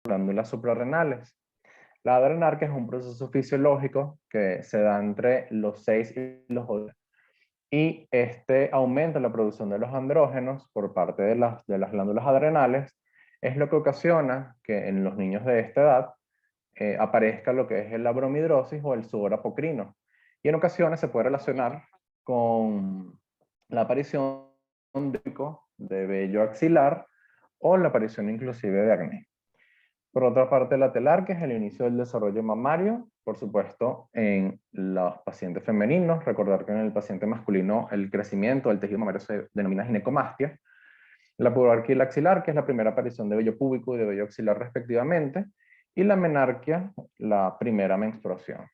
glándulas suprarrenales. La adrenarquia es un proceso fisiológico que se da entre los 6 y los 8. Y este aumenta la producción de los andrógenos por parte de las glándulas adrenales. Es lo que ocasiona que en los niños de esta edad aparezca lo que es la bromidrosis o el sudor apocrino. Y en ocasiones se puede relacionar con la aparición de vello axilar o la aparición inclusive de acné. Por otra parte, la telar, que es el inicio del desarrollo mamario, por supuesto, en los pacientes femeninos. Recordar que en el paciente masculino el crecimiento del tejido mamario se denomina ginecomastia. La pubarquia y la axilar, que es la primera aparición de vello púbico y de vello axilar respectivamente. Y la menarquia, la primera menstruación.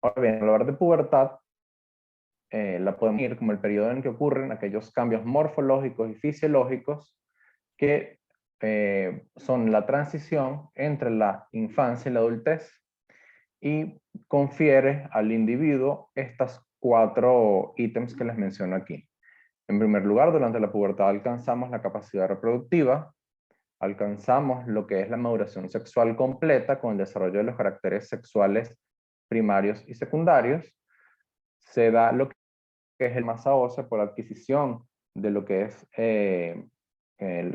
Ahora bien, al hablar de pubertad, la podemos ir como el periodo en que ocurren aquellos cambios morfológicos y fisiológicos que son la transición entre la infancia y la adultez y confiere al individuo estas 4 ítems que les menciono aquí. En primer lugar, durante la pubertad alcanzamos la capacidad reproductiva, alcanzamos lo que es la maduración sexual completa con el desarrollo de los caracteres sexuales primarios y secundarios, se da lo que es el masa ósea por adquisición de lo que es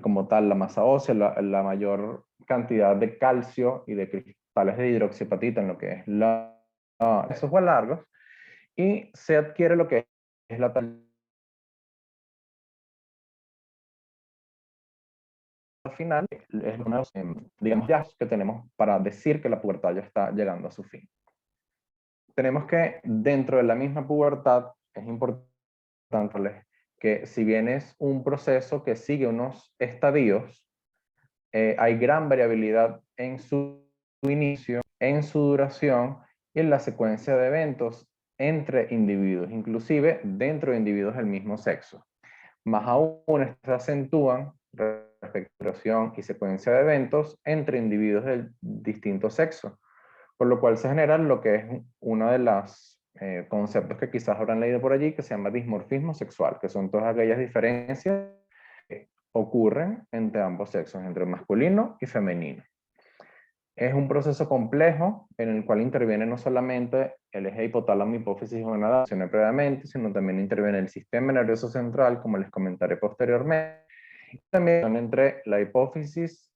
como tal la masa ósea, la mayor cantidad de calcio y de cristales de hidroxiapatita en lo que es esos largos, y se adquiere lo que es la final, es uno de los, digamos, ya que tenemos para decir que la pubertad ya está llegando a su fin. Tenemos que dentro de la misma pubertad, es importante que si bien es un proceso que sigue unos estadios, hay gran variabilidad en su inicio, en su duración y en la secuencia de eventos entre individuos, inclusive dentro de individuos del mismo sexo. Más aún, se acentúan respecto a duración y secuencia de eventos entre individuos del distinto sexo, por lo cual se genera lo que es uno de los conceptos que quizás habrán leído por allí, que se llama dimorfismo sexual, que son todas aquellas diferencias que ocurren entre ambos sexos, entre masculino y femenino. Es un proceso complejo en el cual interviene no solamente el eje hipotálamo, hipófisis gonadal, mencioné previamente, sino también interviene el sistema nervioso central, como les comentaré posteriormente, y también entre la hipófisis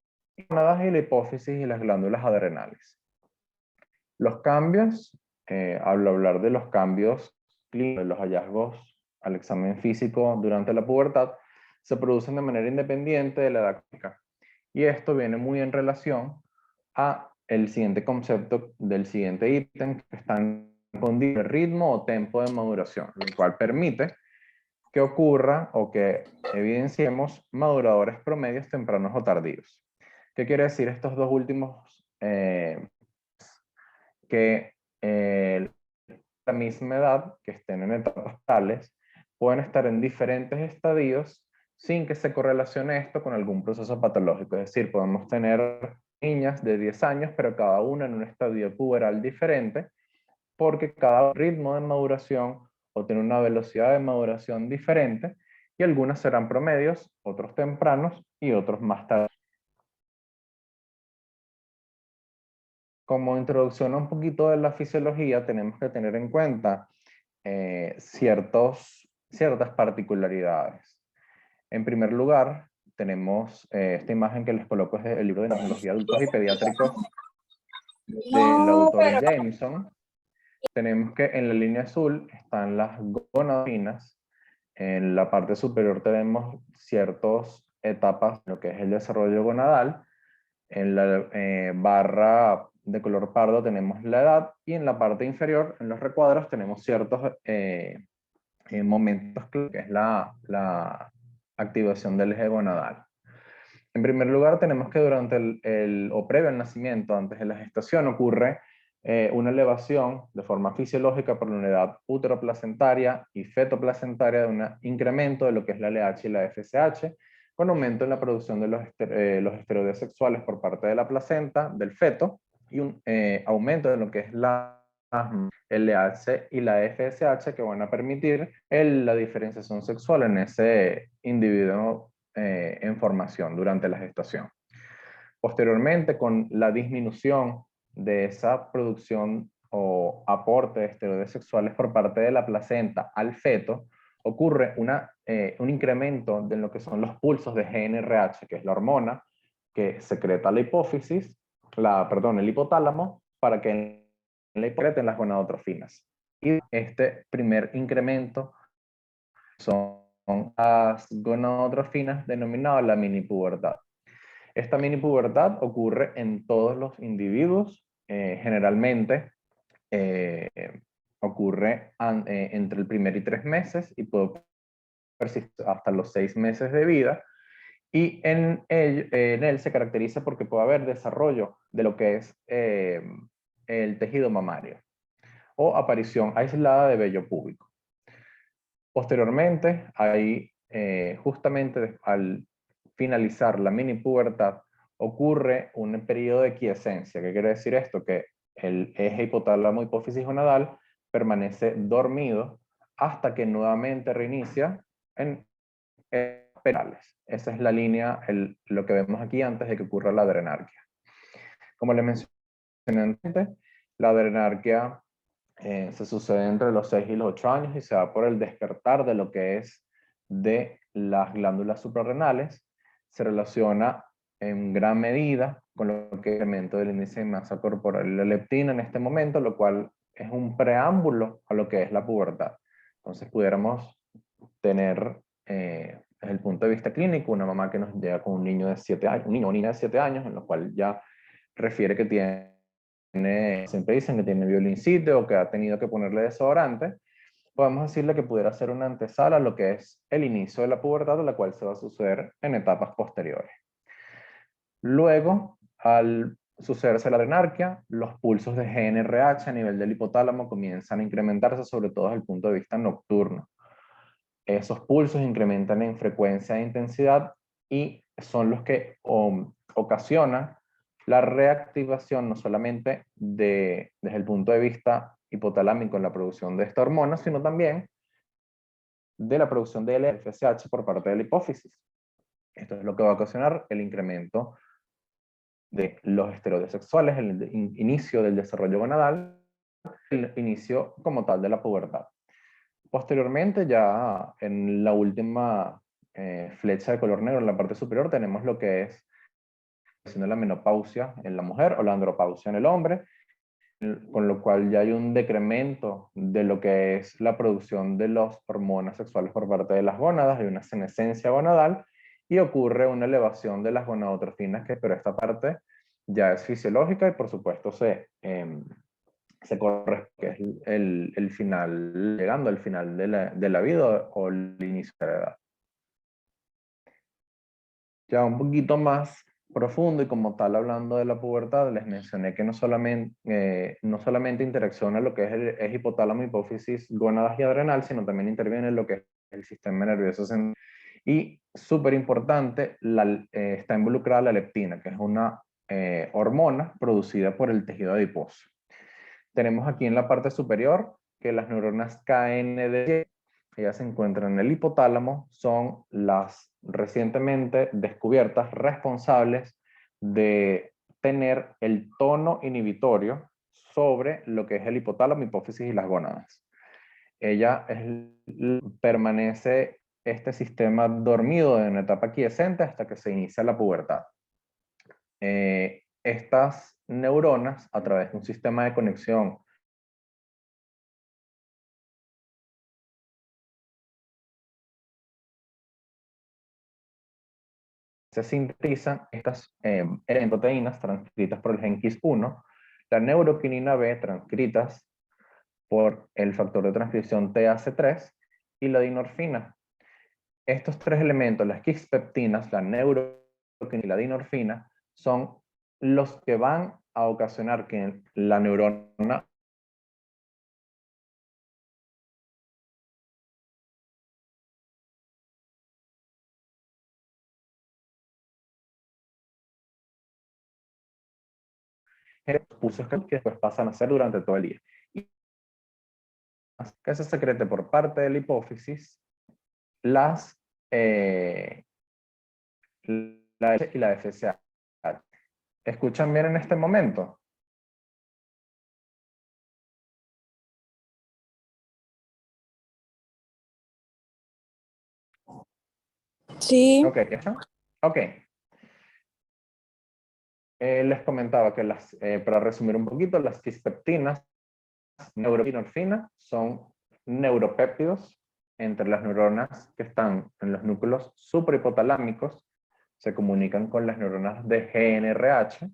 gonadas y la hipófisis y las glándulas adrenales. Los cambios, al hablar de los cambios clínicos, de los hallazgos al examen físico durante la pubertad, se producen de manera independiente de la edad clínica. Y esto viene muy en relación a el siguiente concepto del siguiente ítem, que están con el ritmo o tempo de maduración, lo cual permite que ocurra o que evidenciemos maduradores promedios tempranos o tardíos. ¿Qué quiere decir estos dos últimos? Que la misma edad, que estén en etapas tales, pueden estar en diferentes estadios sin que se correlacione esto con algún proceso patológico. Es decir, podemos tener niñas de 10 años, pero cada una en un estadio puberal diferente, porque cada ritmo de maduración o tiene una velocidad de maduración diferente, y algunas serán promedios, otros tempranos y otros más tarde. Como introducción a un poquito de la fisiología, tenemos que tener en cuenta ciertas particularidades. En primer lugar, tenemos esta imagen que les coloco, es el libro de Neurología de Adultos y Pediátricos del No, autor pero Jameson. Tenemos que en la línea azul están las gonadinas. En la parte superior tenemos ciertas etapas de lo que es el desarrollo gonadal. En la barra de color pardo tenemos la edad, y en la parte inferior, en los recuadros, tenemos ciertos momentos que es la activación del eje gonadal. En primer lugar, tenemos que durante o previo al nacimiento, antes de la gestación, ocurre una elevación de forma fisiológica por la unidad uteroplacentaria y fetoplacentaria de un incremento de lo que es la LH y la FSH, con aumento en la producción de los esteroides sexuales por parte de la placenta, del feto, y un aumento de lo que es la LH y la FSH que van a permitir la diferenciación sexual en ese individuo en formación durante la gestación. Posteriormente, con la disminución de esa producción o aporte de esteroides sexuales por parte de la placenta al feto, ocurre un incremento de lo que son los pulsos de GnRH, que es la hormona que secreta la hipófisis, el hipotálamo, para que en la secreten las gonadotrofinas. Y este primer incremento son las gonadotrofinas denominadas la mini pubertad. Esta mini pubertad ocurre en todos los individuos, generalmente ocurre entre el primer y 3 meses y puede persistir hasta los 6 meses de vida, y en él se caracteriza porque puede haber desarrollo de lo que es el tejido mamario o aparición aislada de vello púbico. Posteriormente, justamente al finalizar la mini pubertad, ocurre un periodo de quiescencia. ¿Qué quiere decir esto? Que el eje hipotálamo hipófisis gonadal permanece dormido hasta que nuevamente reinicia en perales. Esa es la línea, lo que vemos aquí antes de que ocurra la adrenarquia. Como les mencioné antes, la adrenarquia se sucede entre los 6 y los 8 años y se da por el despertar de lo que es de las glándulas suprarrenales. Se relaciona en gran medida con lo que es el incremento del índice de masa corporal y la leptina en este momento, lo cual es un preámbulo a lo que es la pubertad. Entonces pudiéramos tener, desde el punto de vista clínico, una mamá que nos llega con un niño de 7 años, un niño o niña de 7 años, en lo cual ya refiere que siempre dicen que tiene violincito o que ha tenido que ponerle desodorante. Podemos decirle que pudiera ser una antesala a lo que es el inicio de la pubertad, la cual se va a suceder en etapas posteriores. Luego, al sucederse la adrenarquia, los pulsos de GnRH a nivel del hipotálamo comienzan a incrementarse, sobre todo desde el punto de vista nocturno. Esos pulsos incrementan en frecuencia e intensidad y son los que ocasionan la reactivación no solamente desde el punto de vista hipotalámico en la producción de esta hormona, sino también de la producción de FSH por parte de la hipófisis. Esto es lo que va a ocasionar el incremento de los esteroides sexuales, el inicio del desarrollo gonadal, el inicio como tal de la pubertad. Posteriormente, ya en la última flecha de color negro en la parte superior, tenemos lo que es la menopausia en la mujer o la andropausia en el hombre, con lo cual ya hay un decremento de lo que es la producción de las hormonas sexuales por parte de las gónadas, hay una senescencia gonadal y ocurre una elevación de las gonadotrofinas, pero esta parte ya es fisiológica y por supuesto se corre, que es el final, llegando al final de la vida o el inicio de la edad. Ya un poquito más profundo y como tal hablando de la pubertad, les mencioné que no solamente interacciona lo que es el hipotálamo, hipófisis, gónadas y adrenal, sino también interviene en lo que es el sistema nervioso central. Y súper importante, está involucrada la leptina, que es una hormona producida por el tejido adiposo. Tenemos aquí en la parte superior que las neuronas KND, ellas se encuentran en el hipotálamo, son las recientemente descubiertas responsables de tener el tono inhibitorio sobre lo que es el hipotálamo, hipófisis y las gónadas. Permanece este sistema dormido en una etapa quiescente hasta que se inicia la pubertad. Estas neuronas, a través de un sistema de conexión se sintetizan estas proteínas transcritas por el gen KIS1, la neuroquinina B transcritas por el factor de transcripción TAC3 y la dinorfina. Estos tres elementos, las quispeptinas, la neuroquinina y la dinorfina, son los que van a ocasionar que la neurona pulsos que después pasan a ser durante todo el día. Y que se secrete por parte de la hipófisis las la H y la FSH. ¿Escuchan bien en este momento? Sí. Ok, ¿ya está? Ok. Les comentaba que para resumir un poquito, las cispeptinas, neuropinorfina, son neuropéptidos entre las neuronas que están en los núcleos suprahipotalámicos, se comunican con las neuronas de GNRH,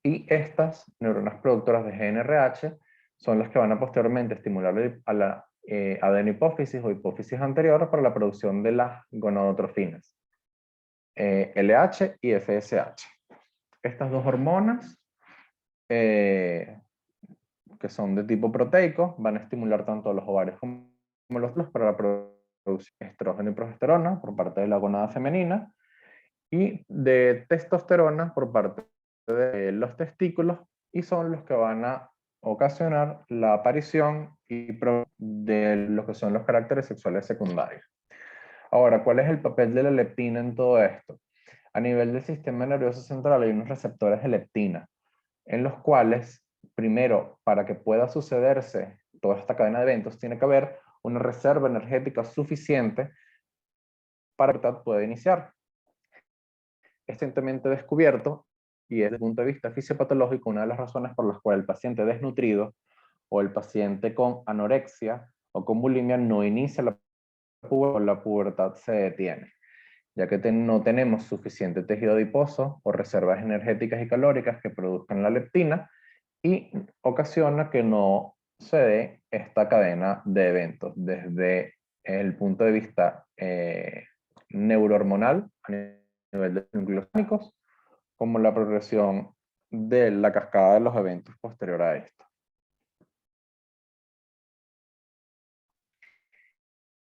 y estas neuronas productoras de GNRH son las que van a posteriormente estimular a la adenopófisis o hipófisis anterior para la producción de las gonadotrofinas, LH y FSH. Estas dos hormonas, que son de tipo proteico, van a estimular tanto los ovarios como los óvulos para la producción de estrógeno y progesterona por parte de la gonada femenina, y de testosterona por parte de los testículos, y son los que van a ocasionar la aparición de lo que son los caracteres sexuales secundarios. Ahora, ¿cuál es el papel de la leptina en todo esto? A nivel del sistema nervioso central hay unos receptores de leptina, en los cuales, primero, para que pueda sucederse toda esta cadena de eventos, tiene que haber una reserva energética suficiente para que pueda iniciar. Recientemente descubierto, y desde el punto de vista fisiopatológico, una de las razones por las cuales el paciente desnutrido o el paciente con anorexia o con bulimia no inicia la pubertad se detiene, ya que no tenemos suficiente tejido adiposo o reservas energéticas y calóricas que produzcan la leptina, y ocasiona que no se dé esta cadena de eventos desde el punto de vista neurohormonal a nivel de núcleos clínicos, como la progresión de la cascada de los eventos posterior a esto.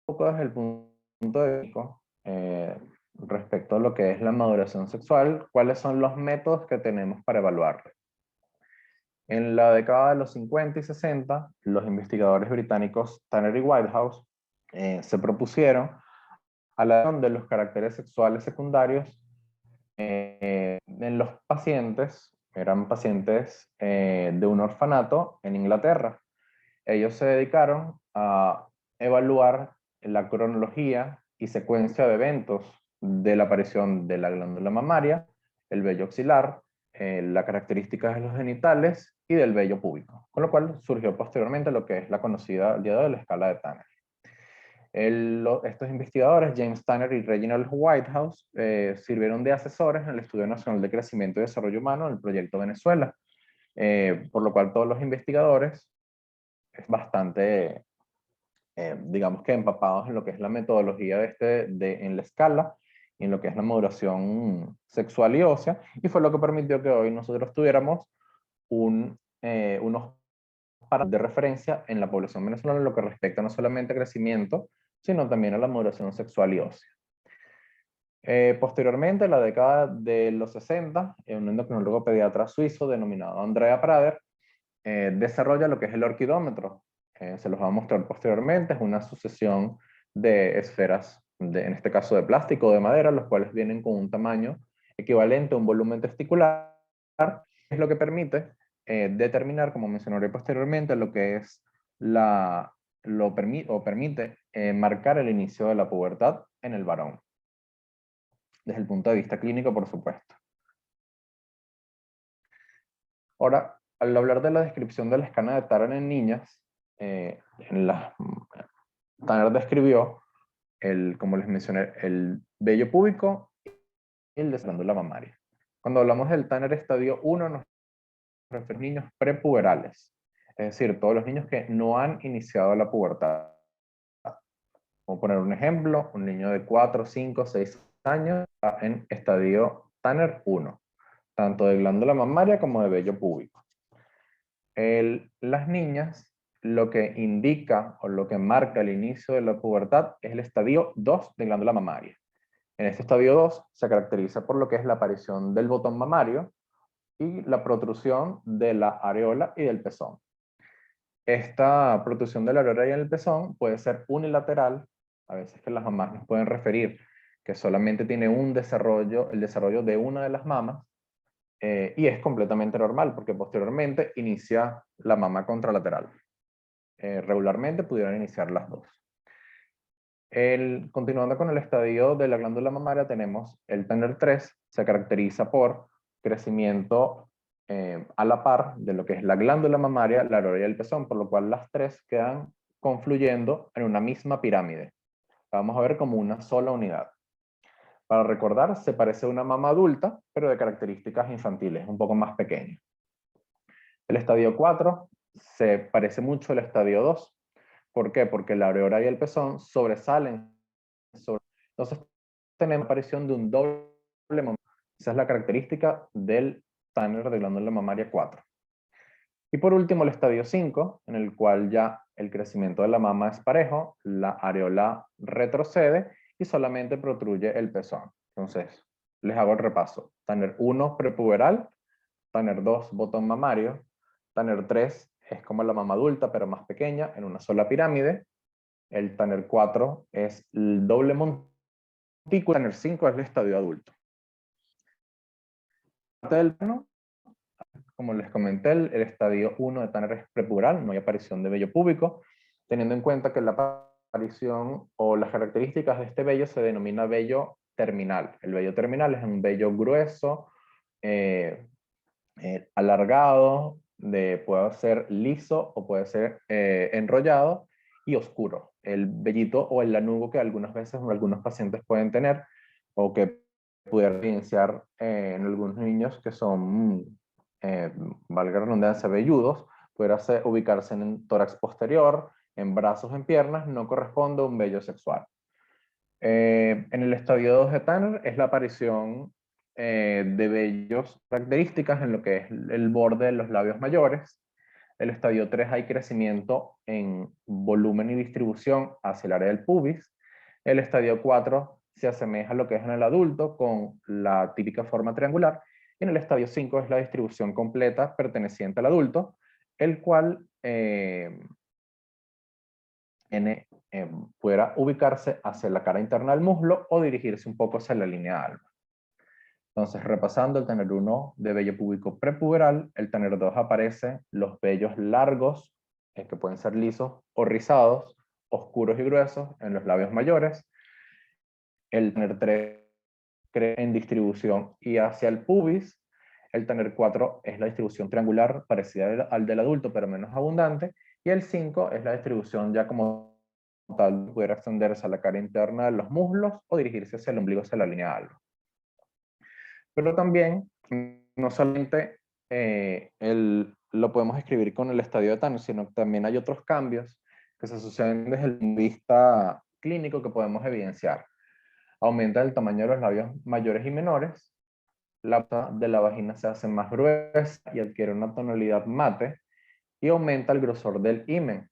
Un poco desde el punto de vista respecto a lo que es la maduración sexual, ¿cuáles son los métodos que tenemos para evaluarla? En la década de los 50 y 60, los investigadores británicos Tanner y Whitehouse se propusieron a la de los caracteres sexuales secundarios en los pacientes, eran pacientes de un orfanato en Inglaterra. Ellos se dedicaron a evaluar la cronología y secuencia de eventos de la aparición de la glándula mamaria, el vello axilar, las características de los genitales y del vello púbico, con lo cual surgió posteriormente lo que es la conocida al día de hoy la escala de Tanner. Estos investigadores, James Tanner y Reginald Whitehouse, sirvieron de asesores en el Estudio Nacional de Crecimiento y Desarrollo Humano en el Proyecto Venezuela, por lo cual todos los investigadores es bastante, digamos que empapados en lo que es la metodología en la escala y en lo que es la maduración sexual y ósea, y fue lo que permitió que hoy nosotros tuviéramos unos parámetros de referencia en la población venezolana en lo que respecta no solamente a crecimiento, sino también a la maduración sexual y ósea. Posteriormente, en la década de los 60, un endocrinólogo pediatra suizo denominado Andrea Prader desarrolla lo que es el orquidómetro. Se los va a mostrar posteriormente. Es una sucesión de esferas, en este caso de plástico o de madera, los cuales vienen con un tamaño equivalente a un volumen testicular, es lo que permite determinar, como mencionaré posteriormente, lo que es permite marcar el inicio de la pubertad en el varón, desde el punto de vista clínico, por supuesto. Ahora, al hablar de la descripción de la escala de Tanner en niñas, Tanner describió, como les mencioné, el vello púbico y el de la glándula mamaria. Cuando hablamos del Tanner estadio 1, nos referimos a niños prepuberales, es decir, todos los niños que no han iniciado la pubertad. Vamos a poner un ejemplo, un niño de 4, 5, 6 años está en estadio Tanner 1, tanto de glándula mamaria como de vello púbico. Las niñas, lo que indica o lo que marca el inicio de la pubertad es el estadio 2 de glándula mamaria. En este estadio 2 se caracteriza por lo que es la aparición del botón mamario y la protrusión de la areola y del pezón. esta protrusión de la areola y el pezón puede ser unilateral, a veces que las mamás nos pueden referir que solamente tiene un desarrollo, el desarrollo de una de las mamas, y es completamente normal porque posteriormente inicia la mama contralateral. Regularmente pudieran iniciar las dos. Continuando con el estadio de la glándula mamaria, tenemos el Tanner 3, se caracteriza por crecimiento a la par de lo que es la glándula mamaria, la areola y el pezón, por lo cual las tres quedan confluyendo en una misma pirámide. La vamos a ver como una sola unidad. Para recordar, se parece a una mama adulta, pero de características infantiles, un poco más pequeña. El estadio 4 se parece mucho al estadio 2. ¿Por qué? Porque la areola y el pezón sobresalen. Entonces tenemos la aparición de un doble mama. Esa es la característica del Tanner de glándula mamaria 4. Y por último el estadio 5, en el cual ya el crecimiento de la mama es parejo, la areola retrocede y solamente protruye el pezón. Entonces, les hago el repaso. Tanner 1 prepuberal, Tanner 2 botón mamario, Tanner 3 es como la mama adulta pero más pequeña en una sola pirámide, el Tanner 4 es el doble montículo, Tanner 5 es el estadio adulto. Como les comenté, el estadio 1 de Tanner es prepuberal, no hay aparición de vello púbico, teniendo en cuenta que la aparición o las características de este vello se denomina vello terminal. El vello terminal es un vello grueso, alargado, puede ser liso o puede ser enrollado y oscuro. El vellito o el lanugo que algunas veces algunos pacientes pueden tener o que pudiera evidenciar en algunos niños que son, valga la redundancia, velludos, pudiera ubicarse en el tórax posterior, en brazos, en piernas, no corresponde a un vello sexual. En el estadio 2 de Tanner es la aparición de vellos características en lo que es el borde de los labios mayores. El estadio 3 hay crecimiento en volumen y distribución hacia el área del pubis. El estadio 4 se asemeja a lo que es en el adulto con la típica forma triangular. Y en el estadio 5 es la distribución completa perteneciente al adulto, el cual pudiera ubicarse hacia la cara interna del muslo o dirigirse un poco hacia la línea alba. Entonces, repasando, el Tanner 1 de vello púbico prepuberal, el Tanner 2 aparece los vellos largos, que pueden ser lisos o rizados, oscuros y gruesos en los labios mayores. El Tanner 3 crece en distribución y hacia el pubis. El Tanner 4 es la distribución triangular parecida al del adulto, pero menos abundante. Y el 5 es la distribución ya como tal, pudiera extenderse a la cara interna de los muslos o dirigirse hacia el ombligo, hacia la línea alba. Pero también, no solamente lo podemos escribir con el estadio de Tanner, sino que también hay otros cambios que se suceden desde el punto de vista clínico que podemos evidenciar. Aumenta el tamaño de los labios mayores y menores, la de la vagina se hace más gruesa y adquiere una tonalidad mate, y aumenta el grosor del himen.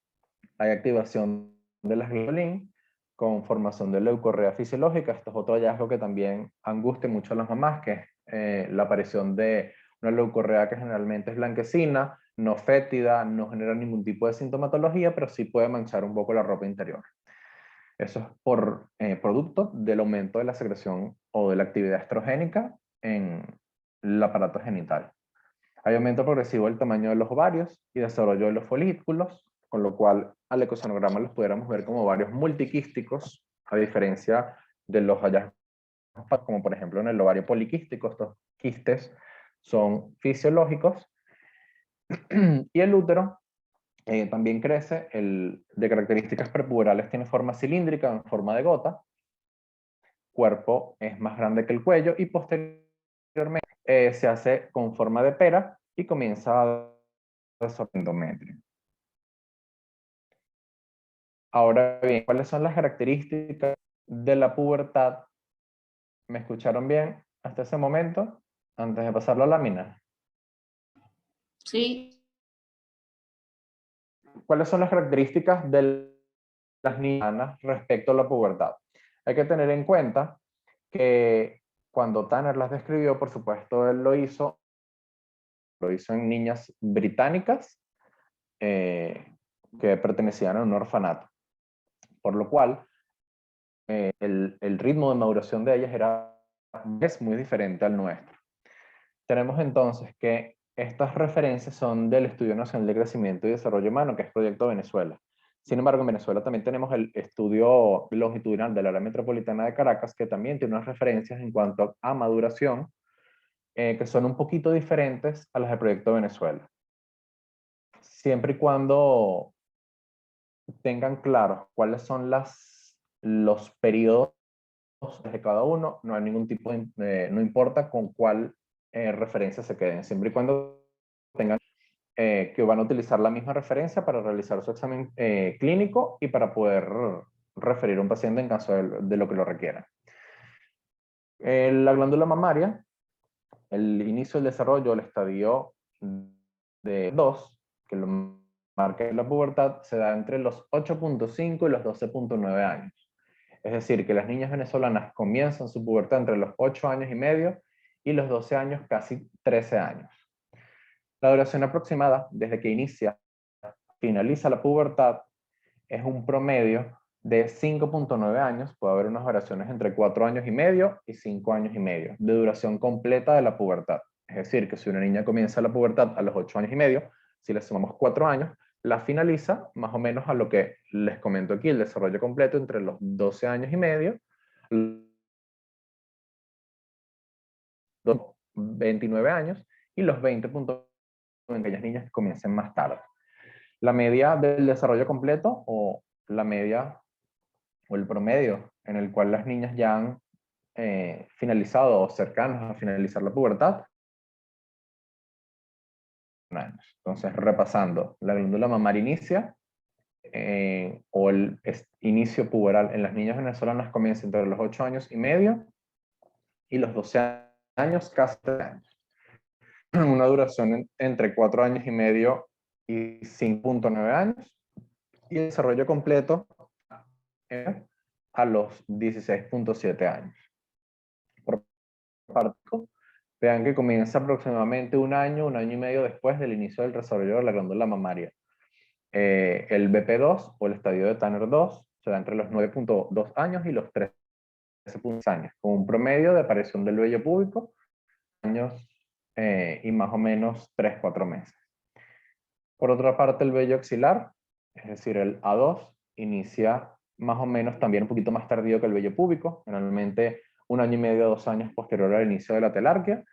Hay activación de las globulin con formación de leucorrea fisiológica. Esto es otro hallazgo que también angustia mucho a las mamás, que es la aparición de una leucorrea que generalmente es blanquecina, no fétida, no genera ningún tipo de sintomatología, pero sí puede manchar un poco la ropa interior. Eso es por producto del aumento de la secreción o de la actividad estrogénica en el aparato genital. Hay aumento progresivo del tamaño de los ovarios y desarrollo de los folículos, con lo cual al ecosonograma los pudiéramos ver como ovarios multiquísticos, a diferencia de los hallazgos, como por ejemplo en el ovario poliquístico. Estos quistes son fisiológicos. Y el útero también crece, de características prepuberales tiene forma cilíndrica en forma de gota, cuerpo es más grande que el cuello y posteriormente se hace con forma de pera y comienza a desarrollar endometrio. Ahora bien, ¿cuáles son las características de la pubertad? ¿Me escucharon bien hasta ese momento? Antes de pasar la lámina. Sí. ¿Cuáles son las características de las niñas respecto a la pubertad? Hay que tener en cuenta que cuando Tanner las describió, por supuesto, él lo hizo en niñas británicas, que pertenecían a un orfanato, por lo cual el ritmo de maduración de ellas es muy diferente al nuestro. Tenemos entonces que estas referencias son del Estudio Nacional de Crecimiento y Desarrollo Humano, que es Proyecto Venezuela. Sin embargo, en Venezuela también tenemos el estudio longitudinal del área metropolitana de Caracas, que también tiene unas referencias en cuanto a maduración, que son un poquito diferentes a las del Proyecto Venezuela. Siempre y cuando tengan claros cuáles son los periodos de cada uno, no hay ningún tipo de, no importa con cuál referencia se queden, siempre y cuando tengan que van a utilizar la misma referencia para realizar su examen clínico y para poder referir a un paciente en caso de lo que lo requiera. La glándula mamaria, el inicio del desarrollo, el estadio de 2, que lo marca la pubertad, se da entre los 8.5 y los 12.9 años. Es decir, que las niñas venezolanas comienzan su pubertad entre los 8 años y medio y los 12 años, casi 13 años. La duración aproximada desde que inicia finaliza la pubertad es un promedio de 5.9 años, puede haber unas variaciones entre 4 años y medio y 5 años y medio de duración completa de la pubertad. Es decir, que si una niña comienza la pubertad a los 8 años y medio, si le sumamos 4 años, la finaliza más o menos a lo que les comento aquí, el desarrollo completo entre los 12 años y medio, 29 años y los 20.9 en aquellas niñas que comiencen más tarde. La media del desarrollo completo o la media o el promedio en el cual las niñas ya han finalizado o cercanos a finalizar la pubertad. Entonces, repasando, la glándula mamaria inicia o el inicio puberal en las niñas venezolanas comienza entre los 8 años y medio y los 12 años, casi 3 años. Una duración entre 4 años y medio y 5.9 años. Y el desarrollo completo a los 16.7 años. Por parte, vean que comienza aproximadamente un año y medio después del inicio del desarrollo de la glándula mamaria. El BP2 o el estadio de Tanner 2 se da entre los 9.2 años y los 13.6 años, con un promedio de aparición del vello púbico, años y más o menos 3-4 meses. Por otra parte, el vello axilar, es decir, el A2, inicia más o menos también un poquito más tardío que el vello púbico, generalmente 1 año y medio a 2 años posterior al inicio de la telarquia,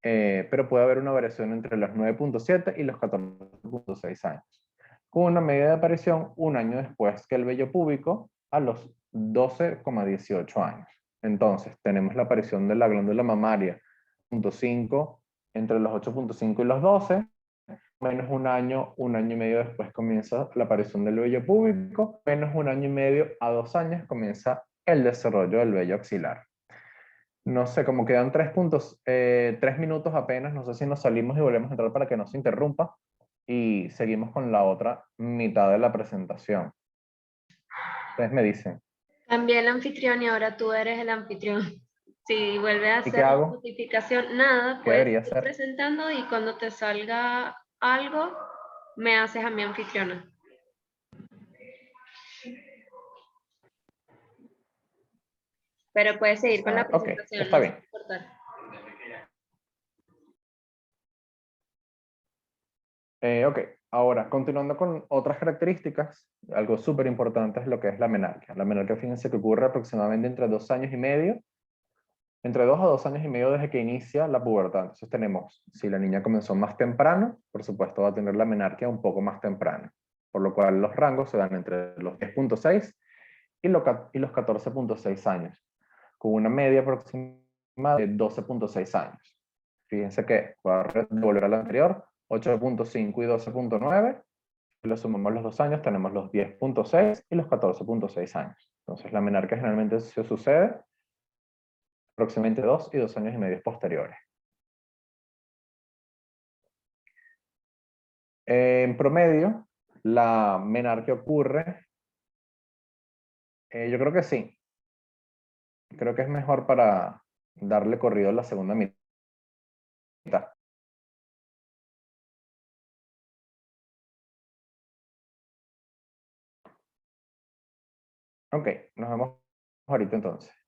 pero puede haber una variación entre los 9.7 y los 14.6 años, con una media de aparición 1 año después que el vello púbico, a los 12,18 años. Entonces, tenemos la aparición de la glándula mamaria, 0.5 entre los 8.5 y los 12, menos un año y medio después comienza la aparición del vello púbico, menos 1 año y medio a 2 años comienza el desarrollo del vello axilar. No sé, como quedan 3 minutos apenas, no sé si nos salimos y volvemos a entrar para que no se interrumpa y seguimos con la otra mitad de la presentación. Ustedes me dicen. Cambié el anfitrión y ahora tú eres el anfitrión. Si vuelve a ¿Y qué hacer hago? notificación, nada, ¿Qué puedes debería ir hacer? presentando y cuando te salga algo, me haces a mi anfitriona. Pero puedes seguir con la Ok, presentación, está no bien. se importa. Ok, ahora continuando con otras características, algo súper importante es lo que es la menarquia. La menarquia, fíjense que ocurre aproximadamente entre 2 años y medio, entre 2 a 2 años y medio desde que inicia la pubertad. Entonces tenemos, si la niña comenzó más temprano, por supuesto va a tener la menarquia un poco más temprano, por lo cual los rangos se dan entre los 10.6 y los 14.6 años, con una media aproximada de 12.6 años. Fíjense que, voy a devolver a la anterior, 8.5 y 12.9, si lo sumamos los 2 años, tenemos los 10.6 y los 14.6 años. Entonces la menarquia generalmente se sucede aproximadamente 2 y 2 años y medio posteriores. En promedio, la menarquia ocurre, yo creo que sí. Creo que es mejor para darle corrido a la segunda mitad. Ok, nos vemos ahorita entonces.